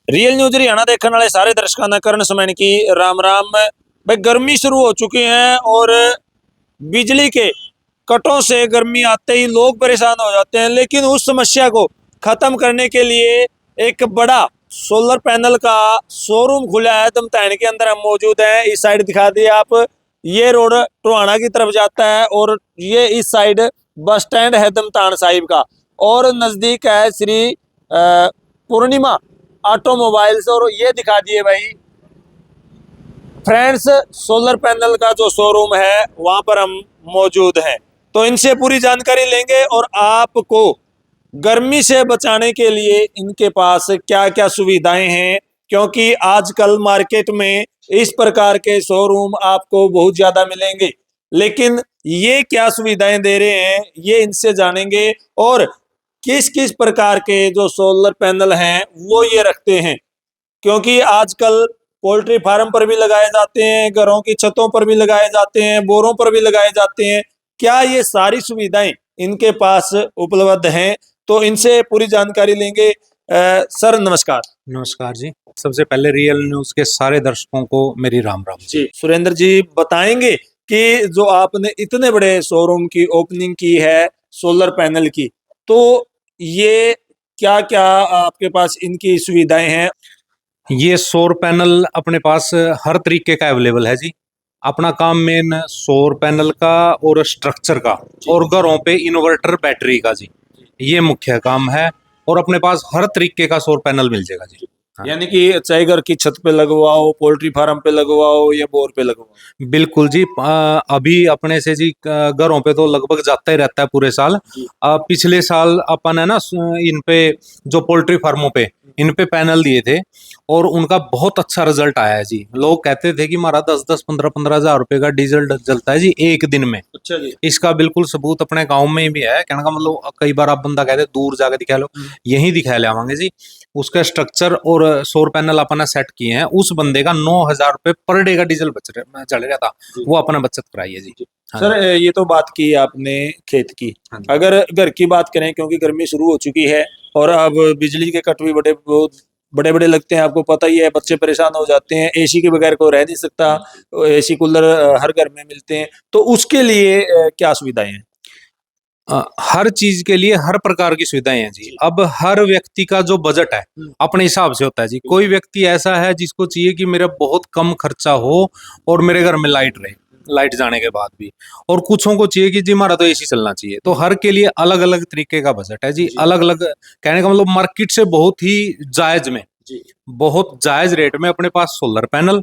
Real news Haryana देखने वाले सारे दर्शकों का करण समैन की राम राम। भाई गर्मी शुरू हो चुकी है और बिजली के कटों से गर्मी आते ही लोग परेशान हो जाते हैं, लेकिन उस समस्या को खत्म करने के लिए एक बड़ा सोलर पैनल का शोरूम खुला है। दमतान के अंदर हम मौजूद हैं। इस साइड दिखा दिए आप, ये रोड टोहाना की तरफ जाता है और ये इस साइड बस स्टैंड है दमतान साहिब का, और नजदीक है श्री पूर्णिमा ऑटोमोबाइल्स। और ये दिखा दिए भाई फ्रेंड्स, सोलर पैनल का जो शोरूम है वहां पर हम मौजूद हैं। तो इनसे पूरी जानकारी लेंगे और आपको गर्मी से बचाने के लिए इनके पास क्या क्या सुविधाएं हैं, क्योंकि आजकल मार्केट में इस प्रकार के शोरूम आपको बहुत ज्यादा मिलेंगे, लेकिन ये क्या सुविधाएं दे रहे हैं ये इनसे जानेंगे। और किस किस प्रकार के जो सोलर पैनल हैं वो ये रखते हैं, क्योंकि आजकल पोल्ट्री फार्म पर भी लगाए जाते हैं, घरों की छतों पर भी लगाए जाते हैं, बोरों पर भी लगाए जाते हैं। क्या ये सारी सुविधाएं इनके पास उपलब्ध हैं? तो इनसे पूरी जानकारी लेंगे। सर नमस्कार। नमस्कार जी। सबसे पहले रियल न्यूज के सारे दर्शकों को मेरी राम राम जी सुरेंद्र जी, बताएंगे कि जो आपने इतने बड़े शोरूम की ओपनिंग की है सोलर पैनल की, तो ये क्या क्या आपके पास इनकी सुविधाएं हैं? ये सौर पैनल अपने पास हर तरीके का अवेलेबल है जी। अपना काम मेन सौर पैनल का और स्ट्रक्चर का और घरों पे इन्वर्टर बैटरी का जी, ये मुख्य काम है। और अपने पास हर तरीके का सौर पैनल मिल जाएगा जी। यानी कि चाहे घर की छत पे लगवाओ, पोल्ट्री फार्म पे लगवाओ या बोर पे लगवाओ। बिल्कुल जी। अभी अपने से जी घरों पे तो लगभग जाता ही रहता है पूरे साल। पिछले साल अपन है ना इन पे जो पोल्ट्री फार्मों पे इन पे पैनल दिए थे और उनका बहुत अच्छा रिजल्ट आया है जी। लोग कहते थे कि हमारा 10-10, 15-15 हजार रुपए का डीजल जलता है जी एक दिन में। अच्छा जी। इसका बिल्कुल सबूत अपने गांव में भी है। कहने का मतलब कई बार आप बंदा कहते दूर जाके दिखा लो, यही दिखा ले आवांगे जी। उसका स्ट्रक्चर और सौर पैनल अपना सेट किए हैं। उस बंदे का 9,000 रुपए पर डे का डीजल चल रहा था, वो अपना बचत कराई है जी। हाँ सर ये तो बात की आपने खेत की। हाँ जी। अगर घर की बात करें, क्योंकि गर्मी शुरू हो चुकी है और अब बिजली के कट भी बड़े बड़े लगते हैं, आपको पता ही है, बच्चे परेशान हो जाते हैं, एसी के बगैर कोई रह नहीं सकता, एसी कूलर हर घर में मिलते हैं, तो उसके लिए क्या सुविधाएं हैं? हर चीज के लिए हर प्रकार की सुविधाएं हैं जी। अब हर व्यक्ति का जो बजट है अपने हिसाब से होता है जी। कोई व्यक्ति ऐसा है जिसको चाहिए कि मेरा बहुत कम खर्चा हो और मेरे घर में लाइट रहे, लाइट जाने के बाद भी। और कुछों को चाहिए कि जी हमारा तो एसी चलना चाहिए। तो हर के लिए अलग अलग तरीके का बजट है जी। अलग अलग कहने का मतलब मार्केट से बहुत ही जायज में, बहुत जायज रेट में अपने पास सोलर पैनल,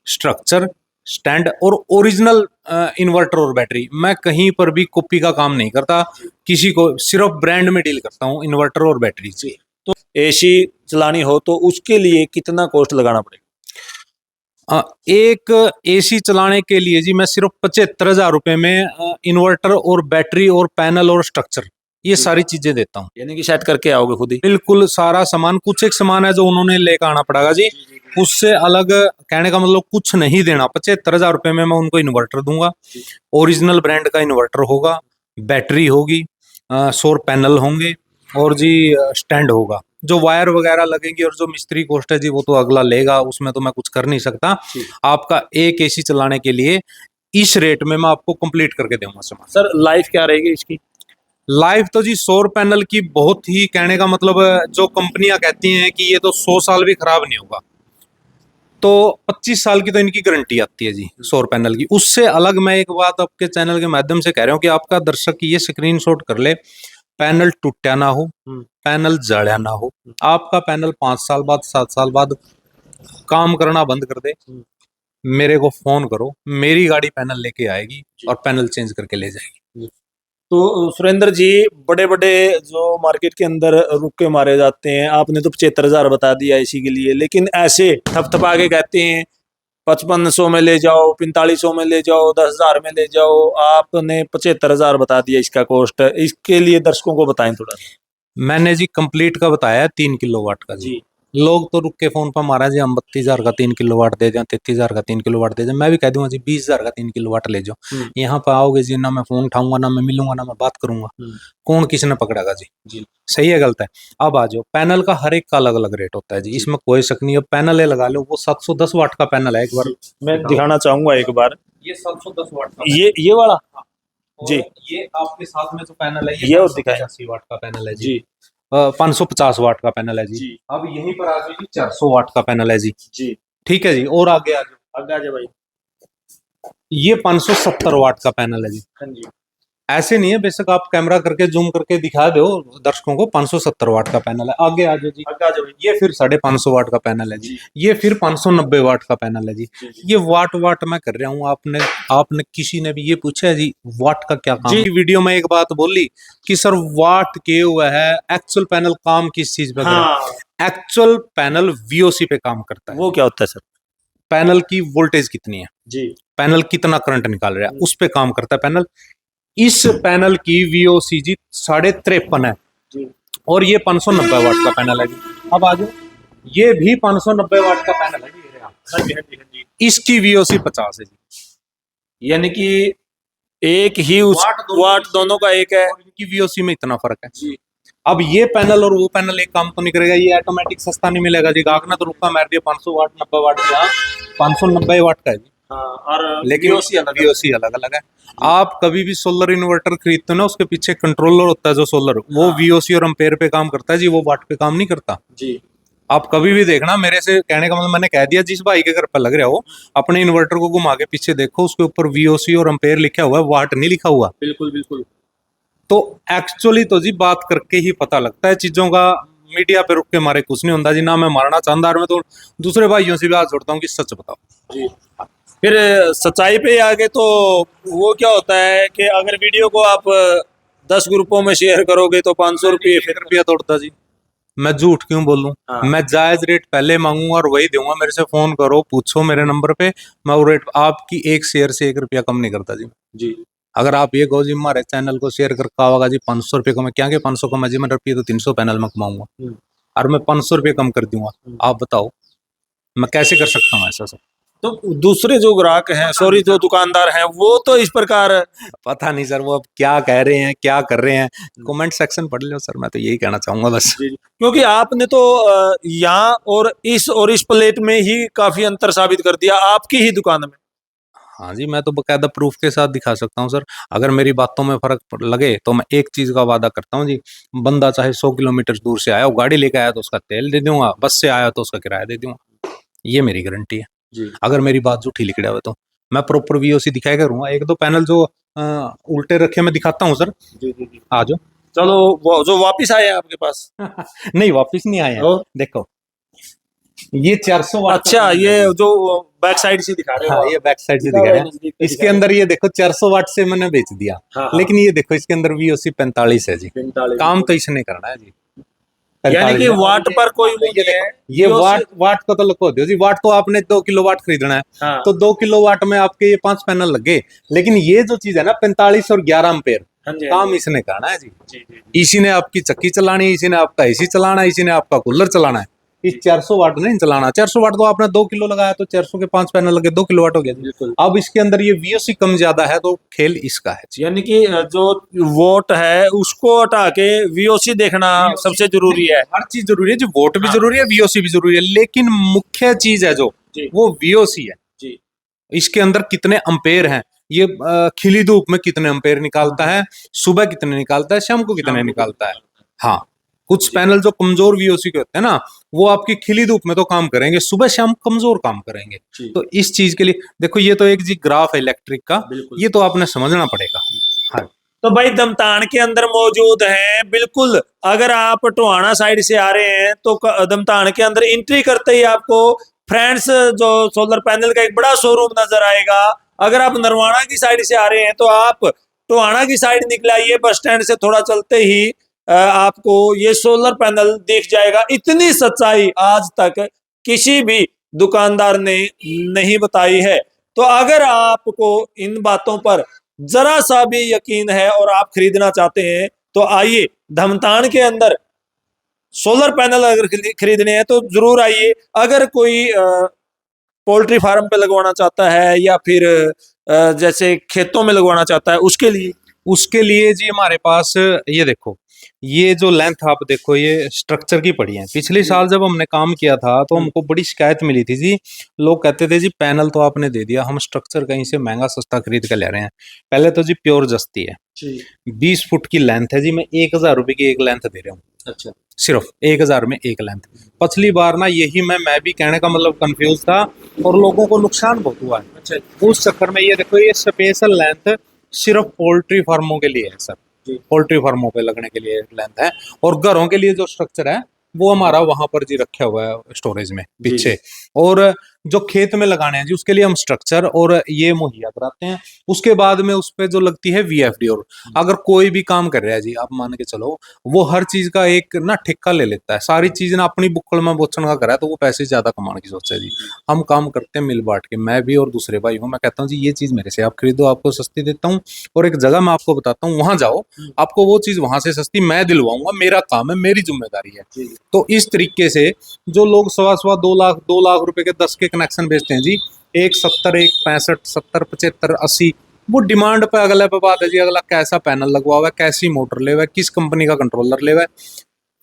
स्ट्रक्चर, स्टैंड और ओरिजिनल इन्वर्टर और बैटरी। मैं कहीं पर भी कॉपी का काम नहीं करता, किसी को सिर्फ ब्रांड में डील करता हूँ, इन्वर्टर और बैटरी से। तो एसी चलानी हो तो उसके लिए कितना कॉस्ट लगाना पड़ेगा? एक एसी चलाने के लिए जी मैं सिर्फ 75,000 रुपए में इन्वर्टर और बैटरी और पैनल और स्ट्रक्चर ये सारी चीजें देता हूँ। यानी कि सेट करके आओगे खुद ही? बिल्कुल सारा सामान। कुछ एक सामान है जो उन्होंने लेकर आना पड़ेगा जी, उससे अलग कहने का मतलब कुछ नहीं देना। 75,000 रुपए में मैं उनको इन्वर्टर दूंगा, ओरिजिनल ब्रांड का इन्वर्टर होगा, बैटरी होगी, सौर पैनल होंगे और जी स्टैंड होगा। जो वायर वगैरह लगेंगी और जो मिस्त्री कॉस्ट है जी वो तो अगला लेगा, उसमें तो मैं कुछ कर नहीं सकता। आपका एक एसी चलाने के लिए इस रेट में मैं आपको कंप्लीट करके दूंगा सामान। सर लाइफ क्या रहेगी इसकी? लाइफ तो जी सौर पैनल की बहुत ही कहने का मतलब जो कंपनियां कहती हैं कि ये तो 100 साल भी खराब नहीं होगा, तो 25 साल की तो इनकी गारंटी आती है जी सौर पैनल की। उससे अलग मैं एक बात आपके चैनल के माध्यम से कह रहा हूँ कि आपका दर्शक ये स्क्रीनशॉट कर ले, पैनल टूटा ना हो, पैनल जड़ा ना हो। आपका पैनल 5 साल बाद 7 साल बाद काम करना बंद कर दे, मेरे को फोन करो, मेरी गाड़ी पैनल लेके आएगी और पैनल चेंज करके ले जाएगी। तो सुरेंद्र जी, बड़े बड़े जो मार्केट के अंदर रुके मारे जाते हैं, आपने तो 75,000 बता दिया इसी के लिए, लेकिन ऐसे थपथपा के कहते हैं 5500 में ले जाओ, 4500 में ले जाओ, 10,000 में ले जाओ। आपने 75,000 बता दिया इसका कॉस्ट। इसके लिए दर्शकों को बताएं थोड़ा। मैंने जी कंप्लीट का बताया 3 किलोवाट का जी। लोग तो रुक के फोन पर मारा जी हम 32,000 का 3 किलोवाट दे दें, 33,000 का 3 किलोवाट दे दें। मैं भी कह दूंगा जी 20,000 का 3 किलोवाट ले जाओ। यहाँ पर आओगे जी, ना मैं फोन उठाऊंगा, ना मैं मिलूंगा, ना मैं बात करूंगा। कौन किसने पकड़ेगा जी? जी। सही है गलत है? अब आ जाओ, पैनल का हर एक का अलग अलग रेट होता है जी, इसमें कोई शक नहीं है। पैनल है लगा लो, वो 710 वाट का पैनल है। एक बार मैं दिखाना चाहूंगा एक बार, ये 710 वाट का ये वाला और जी। ये आपके साथ में जो पैनल है ये ये और दिखाएं 585 वाट का पैनल है जी। जी 550 वाट का पैनल है जी। जी अब यहीं पर आ जाओ जी, 400 वाट का पैनल है जी। जी। ठीक है जी, और आगे आ जाओ, आगे आ जाए भाई। ये 570 वाट का पैनल है जी। हाँ जी। ऐसे नहीं है, बेशक आप कैमरा करके जूम करके दिखा दो दर्शकों को, 570 वाट का पैनल है। आगे आ जाओ जी, आगे आ जाए भाई। ये फिर 550 वाट का पैनल है जी। जी। ये फिर 590 वाट का पैनल है जी। जी, जी। ये वाट वाट मैं कर रहा हूँ, आपने किसी ने भी ये पूछा है जी वाट का क्या काम? जी। वीडियो में एक बात बोली कि सर वाट के हुआ है, एक्चुअल पैनल काम किस चीज पे कर रहा हाँ, है? एक्चुअल पैनल वीओसी पे काम करता है। वो क्या होता है सर? पैनल की वोल्टेज कितनी है, जी पैनल कितना करंट निकाल रहा है, उस पे काम करता है पैनल। इस पैनल की वीओसी जी 53.5 है जी। और ये 590 वाट का पैनल है जी। अब आ जाओ, ये भी 590 वाट का पैनल है जी, ये रहा। हाँ जी हाँ जी हाँ जी। इसकी वीओसी 50 है जी। यानी कि एक ही उस वाट दोनों का एक है। और इनकी वीओसी में इतना फर्क है जी। अब ये पैनल और वो पैनल एक काम तो नहीं करेगा, ये ऑटोमेटिक सस्ता नहीं मिलेगा जी। गाहक ने तो रुका मार दिया 500 वाट 90 वाट का, 590 वाट का है जी। हाँ, और लेकिन वीओसी अलग अलग है। आप कभी भी सोलर इन्वर्टर खरीदते हो ना, उसके पीछे कंट्रोलर होता है जो सोलर, वो वीओसी और एम्पेयर पे काम करता है जी, वो वाट पे काम नहीं करता जी। आप कभी भी देखना, मेरे से कहने का मतलब मैंने कह दिया, जिस भाई के घर पर लग रहा हो अपने इन्वर्टर को घुमा के पीछे देखो, उसके ऊपर वीओसी और एम्पेयर लिखा हुआ है, वाट नहीं लिखा हुआ। बिल्कुल बिल्कुल। तो एक्चुअली तो जी बात करके ही पता लगता है चीजों का, मीडिया पे रुक के मारे कुछ नहीं होता जी। ना मैं मारना चाहता, और मैं तो दूसरे भाइयों से भी हाथ जोड़ता हूँ कि सच बताओ जी। फिर सच्चाई पे आगे तो वो क्या होता है कि अगर वीडियो को आप 10 ग्रुपों में शेयर करोगे तो 500 रुपये फिर रुपया तोड़ता जी। मैं झूठ क्यों बोलूं? हाँ। मैं जायज रेट पहले मांगूंगा और वही दूंगा। मेरे से फोन करो, पूछो मेरे नंबर पे, मैं वो रेट आपकी एक शेयर से 1 रुपया कम नहीं करता जी। जी। अगर आप ये कहो जी हमारे चैनल को शेयर करके होगा जी 500 रुपये कम, क्या 500 कम है जी, मैं रुपये तो 300 पैनल में कमाऊंगा और मैं 500 रुपये कम कर दूंगा। आप बताओ मैं कैसे कर सकता हूँ ऐसा? सब तो दूसरे जो ग्राहक हैं, सॉरी जो दुकानदार हैं, वो तो इस प्रकार पता नहीं सर, वो अब क्या कह रहे हैं, क्या कर रहे हैं, कमेंट सेक्शन पढ़ लो सर, मैं तो यही कहना चाहूंगा बस। जी, क्योंकि आपने तो यहाँ और इस प्लेट में ही काफी अंतर साबित कर दिया आपकी ही दुकान में। हाँ जी, मैं तो बकायदा प्रूफ के साथ दिखा सकता हूँ सर। अगर मेरी बातों में फर्क लगे तो मैं एक चीज का वादा करता हूँ जी, बंदा चाहे 100 किलोमीटर दूर से आया हो, गाड़ी लेके आया तो उसका तेल दे दूंगा, बस से आया तो उसका किराया दे दूंगा, ये मेरी गारंटी है जी। अगर मेरी बात झूठी लिख हुआ तो मैं प्रॉपर वीओसी दिखाया करूंगा। एक दो पैनल जो उल्टे रखे मैं दिखाता हूँ सर। जी जी जी। आ जाओ। चलो, वो जो वापिस आए हैं आपके पास नहीं वापिस नहीं आए हैं, देखो ये 400 वाट। अच्छा, ये जो बैक साइड से दिखा रहे हो हाँ, ये बैक साइड से दिखा रहे हैं। इसके अंदर ये देखो 400 वाट से मैंने बेच दिया। हाँ, लेकिन ये देखो इसके अंदर वीओसी 45 है जी। 45 काम तो इसने करना है जी। यानी कि वाट पर कोई वो ये नहीं है। ये वाट का तो लखो दो जी। वाट तो आपने 2 किलोवाट खरीदना है। हाँ। तो 2 किलोवाट में आपके ये 5 पैनल लगे, लेकिन ये जो चीज है ना 45 और 11 एम्पेयर, हाँ जी, काम इसने करना है जी। जी जी। इसी ने आपकी चक्की चलानी है, इसी ने आपका एसी चलाना है, इसी ने आपका कूलर चलाना है। इस 400 वाट नहीं चलाना। 400 वाट तो आपने 2 किलो लगाया तो 400 के 5 पैनल लगे, 2 किलोवाट हो गया जी। अब इसके अंदर ये वीओसी कम ज्यादा है तो खेल इसका है। यानी कि जो वोट है उसको हटा के वीओसी देखना सबसे जरूरी है। हर चीज जरूरी है जी, वोट भी जरूरी है, वीओसी भी जरूरी है, लेकिन मुख्य चीज है जो वो वीओसी है जी। इसके अंदर कितने अम्पेयर हैं, ये खिली धूप में कितने अम्पेयर निकालता है, सुबह कितने निकालता है, शाम को कितने निकालता है। हाँ, कुछ पैनल जो कमजोर वीओसी के होते हैं ना, वो आपकी खिली धूप में तो काम करेंगे, सुबह शाम कमजोर काम करेंगे। तो इस चीज के लिए देखो, ये तो एक जी ग्राफ है इलेक्ट्रिक का, ये तो आपने समझना पड़ेगा। हाँ, तो भाई दमतान के अंदर मौजूद हैं बिल्कुल। अगर आप टोहाना साइड से आ रहे हैं तो दमतान के अंदर एंट्री करते ही आपको फ्रेंड्स जो सोलर पैनल का एक बड़ा शोरूम नजर आएगा। अगर आप नरवाना की साइड से आ रहे हैं तो आप टोहाना की साइड निकलाइए, बस स्टैंड से थोड़ा चलते ही आपको ये सोलर पैनल दिख जाएगा। इतनी सच्चाई आज तक किसी भी दुकानदार ने नहीं बताई है। तो अगर आपको इन बातों पर जरा सा भी यकीन है और आप खरीदना चाहते हैं तो आइए, धमतान के अंदर सोलर पैनल अगर खरीदने हैं तो जरूर आइए। अगर कोई पोल्ट्री फार्म पे लगवाना चाहता है या फिर जैसे खेतों में लगवाना चाहता है उसके लिए जी हमारे पास ये देखो, ये जो लेंथ आप देखो, ये स्ट्रक्चर की पड़ी है। पिछले साल जब हमने काम किया था तो हमको बड़ी शिकायत मिली थी जी। लोग कहते थे जी पैनल तो आपने दे दिया, हम स्ट्रक्चर कहीं से महंगा सस्ता खरीद कर ले रहे हैं। पहले तो जी प्योर जस्ती है, 20 फुट की लेंथ है जी, मैं 1000 रुपए की एक लेंथ दे रहा हूँ। अच्छा, सिर्फ 1000 में एक लेंथ। पिछली बार ना यही मैं भी कहने का मतलब कंफ्यूज था और लोगों को नुकसान बहुत हुआ है। अच्छा, उस चक्कर में ये देखो, ये स्पेशल लेंथ सिर्फ पोल्ट्री फार्मों के लिए है सर, पोल्ट्री फार्मों पे लगने के लिए लेंथ है। और घरों के लिए जो स्ट्रक्चर है वो हमारा वहां पर जी रखा हुआ है स्टोरेज में पीछे। और जो खेत में लगाने हैं जी उसके लिए हम स्ट्रक्चर और ये मुहैया कराते हैं। उसके बाद में उस पे जो लगती है वीएफडी। और अगर कोई भी काम कर रहा है जी, आप मान के चलो, वो हर चीज का एक ना ठेका ले लेता है, सारी चीज ना अपनी बुक्कड़ में बोचन का करा है, तो वो पैसे ज्यादा कमाने की सोच है जी। हम काम करते हैं मिल बांट के, मैं भी और दूसरे भाई हूँ। मैं कहता हूँ जी ये चीज मेरे से आप खरीदो, आपको सस्ती देता हूँ, और एक जगह मैं आपको बताता हूँ वहां जाओ, आपको वो चीज वहां से सस्ती मैं दिलवाऊंगा, मेरा काम है, मेरी जिम्मेदारी है। तो इस तरीके से जो लोग 1.25 2 लाख रुपए के 10 के कनेक्शन बेचते हैं जी, 170 165 70 75 80, वो डिमांड पे अगले पे बात है जी। अगला कैसा पैनल लगवा हुआ है, कैसी मोटर ले हुआ है, किस कंपनी का कंट्रोलर ले हुआ है,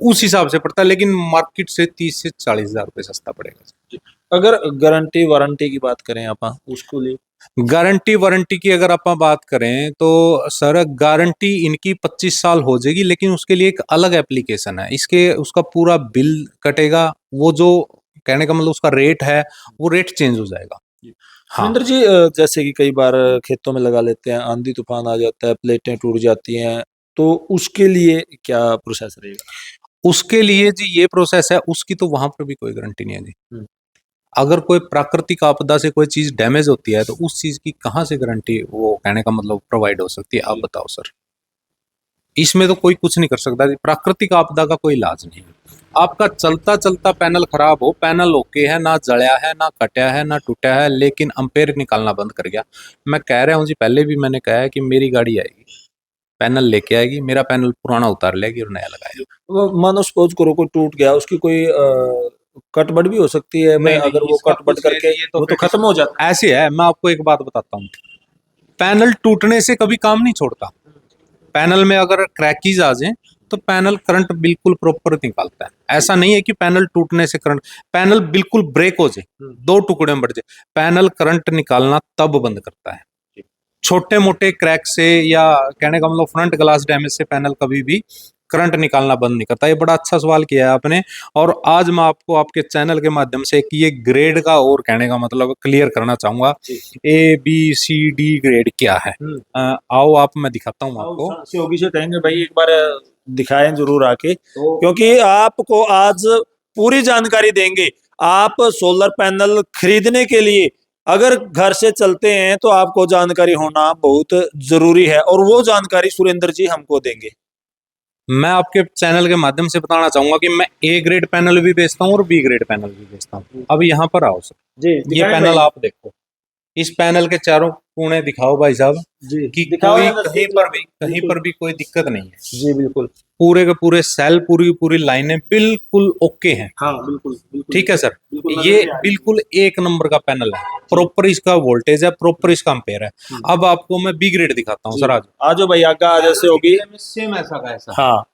उस हिसाब से पड़ता है। लेकिन मार्केट से 30 से 40 हजार रुपए सस्ता पड़ेगा। अगर गारंटी वारंटी की बात करें आप उसको लिए, गारंटी वारंटी की अगर आप बात करें तो सर गारंटी इनकी 25 साल हो जाएगी, लेकिन उसके लिए एक अलग एप्लीकेशन है, इसके उसका पूरा बिल कटेगा। वो जो कहने का मतलब उसका रेट है, वो रेट चेंज हो जाएगा। हाँ सुरेंद्र जी, जैसे कि कई बार खेतों में लगा लेते हैं, आंधी तूफान आ जाता है, प्लेटें टूट जाती हैं, तो उसके लिए क्या प्रोसेस रहेगा? उसके लिए जी ये प्रोसेस है, उसकी तो वहां पर भी कोई गारंटी नहीं है जी। अगर कोई प्राकृतिक आपदा से कोई चीज डैमेज होती है तो उस चीज की कहाँ से गारंटी वो कहने का मतलब प्रोवाइड हो सकती है, आप बताओ सर। इसमें तो कोई कुछ नहीं कर सकता जी, प्राकृतिक आपदा का कोई इलाज नहीं है। आपका चलता चलता पैनल खराब हो, पैनल ओके है, ना जड़या है, ना कटा है, ना टूटा है, लेकिन अम्पेयर निकालना बंद कर गया, मैं कह रहा हूँ जी, पहले भी मैंने कहा है कि मेरी गाड़ी आएगी, पैनल लेके आएगी, मेरा पैनल पुराना उतार लेगी और नया लगाएगी। वो मानो सपोज करो कोई टूट गया, उसकी कोई कटबट भी हो सकती है। मैं अगर वो कटबट करके वो तो खत्म हो जाता है। ऐसे है, मैं आपको एक बात बताता हूँ, पैनल टूटने से कभी काम नहीं छोड़ता। पैनल में अगर क्रैकीज आ जाए तो पैनल करंट बिल्कुल प्रॉपर निकालता है। ऐसा नहीं है कि पैनल टूटने से करंट, पैनल बिल्कुल ब्रेक हो जाए, 2 टुकड़े में बढ़ जाए, पैनल करंट निकालना तब बंद करता है। छोटे मोटे क्रैक से या कहने का मतलब फ्रंट ग्लास डैमेज से पैनल कभी भी करंट निकालना बंद नहीं करता। ये बड़ा अच्छा सवाल किया है आपने, और आज मैं आपको आपके चैनल के माध्यम से कि ये ग्रेड का और कहने का मतलब क्लियर करना चाहूंगा, ABCD ग्रेड क्या है। आओ आप, मैं दिखाता हूँ आपको। सहयोगी से कहेंगे भाई एक बार दिखाएं जरूर आके, क्योंकि आपको आज पूरी जानकारी देंगे। आप सोलर पैनल खरीदने के लिए अगर घर से चलते हैं तो आपको जानकारी होना बहुत जरूरी है, और वो जानकारी सुरेंद्र जी हमको देंगे। मैं आपके चैनल के माध्यम से बताना चाहूंगा कि मैं A ग्रेड पैनल भी बेचता हूँ और B ग्रेड पैनल भी बेचता हूँ। अब यहाँ पर आओ सर जी, ये पैनल आप देखो, इस पैनल के चारों कोने दिखाओ भाई साहब जी, कि कोई कहीं पर भी कोई दिक्कत नहीं है जी। बिल्कुल, पूरे के पूरे सेल, पूरी पूरी लाइनें बिल्कुल ओके हैं। हाँ बिल्कुल, ठीक है सर, ये बिल्कुल एक नंबर का पैनल है, प्रॉपर इसका वोल्टेज है, प्रॉपर इसका एम्पेयर है। अब आपको मैं B ग्रेड दिखाता हूँ सर, आज भाई आगा जैसे होगी सेम ऐसा का ऐसा। हाँ,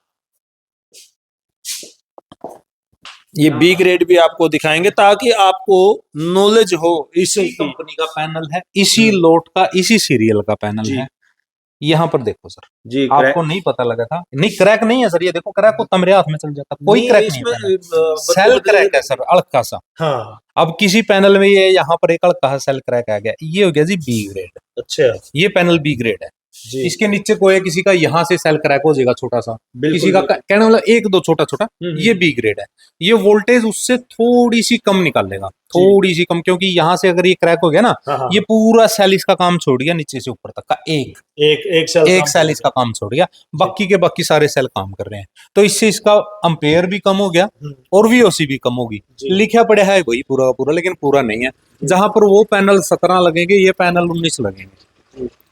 ये B ग्रेड भी आपको दिखाएंगे ताकि आपको नॉलेज हो। इस कंपनी का पैनल है, इसी लोट का, इसी सीरियल का पैनल है। यहाँ पर देखो सर जी, आपको नहीं पता लगा था, नहीं क्रैक नहीं है सर, ये देखो क्रैक को मेरे हाथ में चल जाता, कोई क्रैक नहीं, सेल क्रैक है सर, अड़का सा। हाँ, अब किसी पैनल में ये यहाँ पर एक अड़का सेल क्रैक आ गया, ये हो गया जी B ग्रेड। अच्छा, ये पैनल B ग्रेड है। इसके नीचे कोई किसी का यहाँ से सेल क्रैक हो जाएगा छोटा सा, किसी का कहने वाला 1-2 छोटा छोटा, ये B ग्रेड है। ये वोल्टेज उससे थोड़ी सी कम निकाल लेगा, थोड़ी सी कम, क्योंकि यहाँ से अगर ये क्रैक हो गया ना, ये पूरा सेल इसका काम छोड़ गया, नीचे से ऊपर तक का एक सेल इसका काम छोड़ गया, बाकी के बाकी सारे सेल काम कर रहे हैं। तो इससे इसका अम्पेयर भी कम हो गया और VOC भी कम होगी। लिखा पड़ा है वही पूरा पूरा, लेकिन पूरा नहीं है। जहां पर वो पैनल 17 लगेंगे, ये पैनल 19 लगेंगे,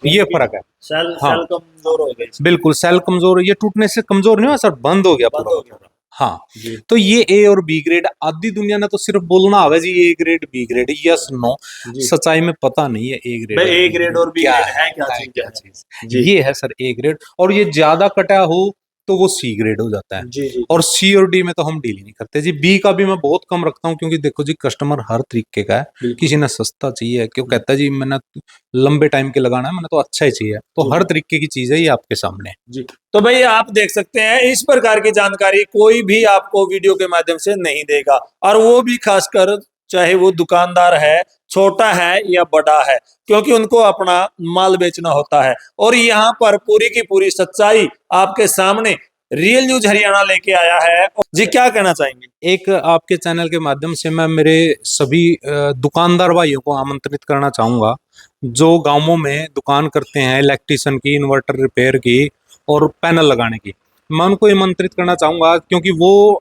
ये फर्क है। सेल कमजोर हो गया, बिल्कुल सेल कमजोर, ये टूटने से कमजोर नहीं हुआ सर, बंद हो गया पूरा। हाँ, जी तो ये ए और बी ग्रेड, आधी दुनिया ने तो सिर्फ बोलना आवे जी A grade B grade, yes no, जी। सच्चाई में पता नहीं है ए ग्रेड भाई और ए बी ग्रेड ग्रेड और बी क्या ग्रेड है क्या है चीज क्या है? चीज। जी ये है सर ए ग्रेड, और ये ज्यादा कटा हो तो वो सी ग्रेड हो जाता है। जी जी और सी और डी में तो हम डील ही नहीं करते जी। बी का भी मैं बहुत कम रखता हूँ, क्योंकि देखो जी कस्टमर हर तरीके का है। बिल्कुल। किसी ने सस्ता चाहिए, क्यों कहता है जी मैंने लंबे टाइम के लगाना है, मैंने तो अच्छा ही चाहिए, तो जी हर तरीके की चीज है ये आपके सामने। जी। तो भाई आप देख सकते हैं इस प्रकार की जानकारी कोई भी आपको वीडियो के माध्यम से नहीं देगा, और वो भी खासकर चाहे वो दुकानदार है, छोटा है या बड़ा है, क्योंकि उनको अपना माल बेचना होता है। और यहाँ पर पूरी की पूरी सच्चाई आपके सामने रियल न्यूज हरियाणा लेके आया है। जी क्या कहना चाहेंगे? एक आपके चैनल के माध्यम से मैं मेरे सभी दुकानदार भाइयों को आमंत्रित करना चाहूंगा, जो गांवों में दुकान करते हैं इलेक्ट्रिशियन की, इन्वर्टर रिपेयर की और पैनल लगाने की। मैं उनको आमंत्रित करना चाहूंगा, क्योंकि वो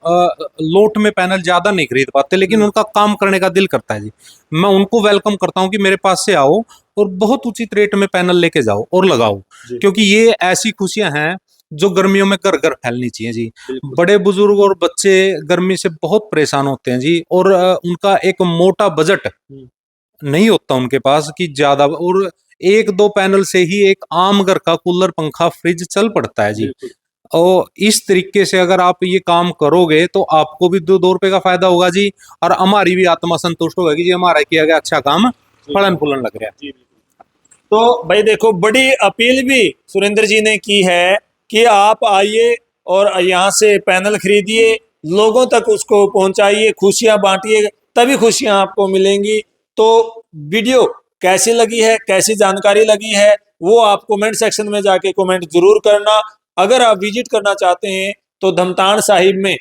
लोट में पैनल ज्यादा नहीं खरीद पाते, लेकिन उनका काम करने का दिल करता है जी। मैं उनको वेलकम करता हूँ कि मेरे पास से आओ और बहुत उचित रेट में पैनल लेके जाओ और लगाओ, जी क्योंकि ये ऐसी खुशियां हैं जो गर्मियों में घर घर फैलनी चाहिए जी। बिल्कुल। बड़े बुजुर्ग और बच्चे गर्मी से बहुत परेशान होते हैं जी, और उनका एक मोटा बजट नहीं होता उनके पास कि ज्यादा, और एक दो पैनल से ही एक आम घर का कूलर पंखा फ्रिज चल पड़ता है जी। बिल्कुल और इस तरीके से अगर आप ये काम करोगे तो आपको भी दो रुपए का फायदा होगा जी, और हमारी भी आत्मा संतुष्ट होगी जी, हमारा किया गया अच्छा काम फलन फूलन लग रहा है। जी बिल्कुल। तो भाई देखो बड़ी अपील भी सुरेंद्र जी ने की है कि आप आइए और यहाँ से पैनल खरीदिए, लोगों तक उसको पहुंचाइए, खुशियां बांटिए, तभी खुशियां आपको मिलेंगी। तो वीडियो कैसी लगी है, कैसी जानकारी लगी है, वो आप कमेंट सेक्शन में जाके कमेंट जरूर करना। अगर आप विजिट करना चाहते हैं तो धमतान साहिब में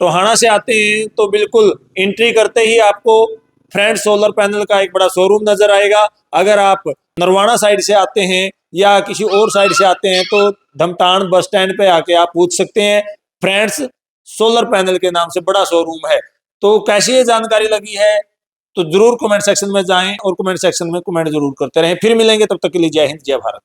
टोहाना से आते हैं तो बिल्कुल एंट्री करते ही आपको फ्रेंड सोलर पैनल का एक बड़ा शोरूम नजर आएगा। अगर आप नरवाना साइड से आते हैं या किसी और साइड से आते हैं तो धमतान बस स्टैंड पे आके आप पूछ सकते हैं, फ्रेंड्स सोलर पैनल के नाम से बड़ा शोरूम है। तो कैसी ये जानकारी लगी है तो जरूर कमेंट सेक्शन में जाएं और कमेंट सेक्शन में कमेंट जरूर करते रहें। फिर मिलेंगे, तब तक के लिए जय हिंद जय भारत।